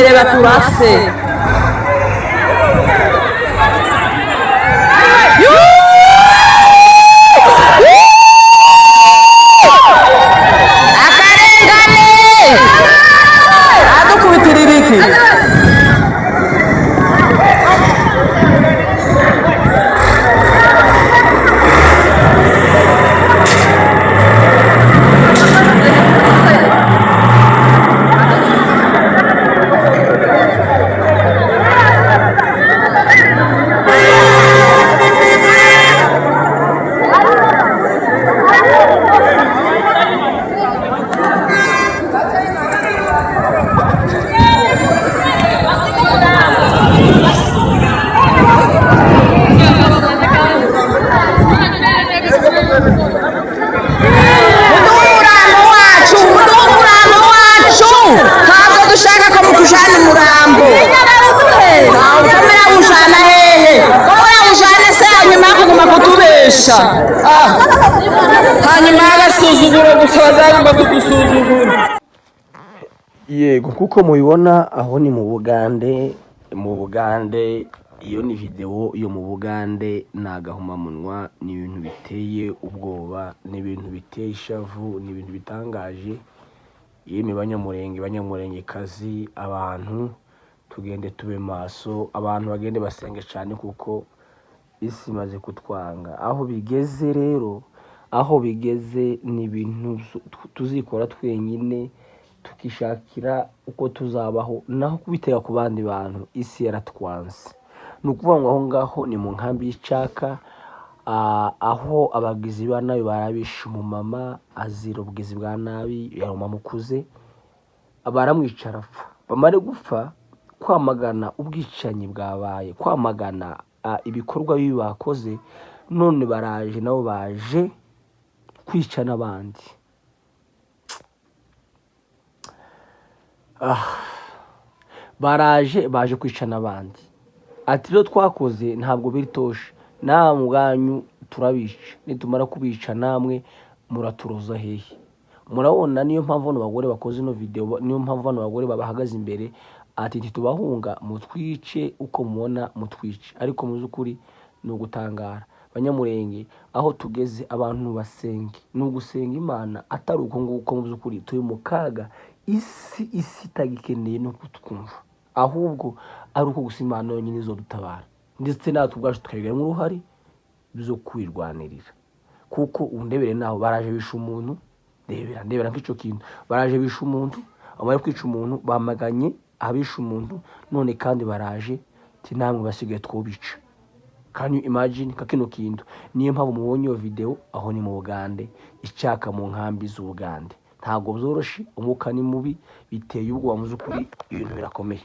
imbere baturase. Akarengane adukubitira ibiki. Hanyuma agasuzuguro gusa bazagomba kudusuzugura. Yego kuko mubibona aho ni mu Bugande. Iyo ni video yo mu Bugande, ni agahumamunwa, ni ibintu biteye ubwoba, ni ibintu biteye ishavu, ni ibintu bitangaje. Yemwe banyamurengekazi, abantu tugende tube maso, abantu bagende basenge cyane kuko isi imaze kutwanga. Aho bigeze rero, aho bigeze ni ibintu tuzikora twenyine, tukishakira uko tuzabaho, naho kubitega ku bandi bantu. Isi yaratwanze. Ni ukuvuga ngo aho ngaho ni mu nkambi y'Icaka, aho abagizi ba nabi barabishe umumama azira ubugizi bwa nabi, yari umumama ukuze, baramwica arapfa. Bamare gupfa, kwamagana ubwicanyi bwabaye, kwamagana ibikorwa bibi bakoze, none baraje nabo baje kwica n'abandi. Baje kwica n'abandi. Ati rero twakoze ntabwo biritoshe, namwe ubwanyu turabica, nitumara kubica namwe muraturoza hehe. Murabona niyo mpamvu bano bagore bakoze ino video, niyo mpamvu bano bagore babahagaze imbere ati ntitubahunga, mutwice uko mubona mutwice. Ariko mu by'ukuri ni ugutangara. Banyamurenge aho tugeze, abantu basenge, ni ugusenga Imana, atari uko nguko. Mu by'ukuri turi mu kaga, isi itagikeneye no kutwumva, ahubwo ari uko gusa Imana yonyine izo dutabara, ndetse natwe ubwacu tukabigiramo uruhare byo kwirwanirira. Kuko undebere naho baraje bisha umuntu, ndebera nk'icyo kintu, baraje bisha umuntu, bamara kwica umuntu bamaganye abisha umuntu, none kandi baraje namwe basigaye twobica. Can you imagine kakino kintu? Niyo mpamvu mubonye iyo video, aho ni mu Bugande, Icaka mu nkambi z'Ubugande. Ntago byoroshe, umwuka ni mubi, biteye ubwoba, mu by'ukuri ibintu birakomeye.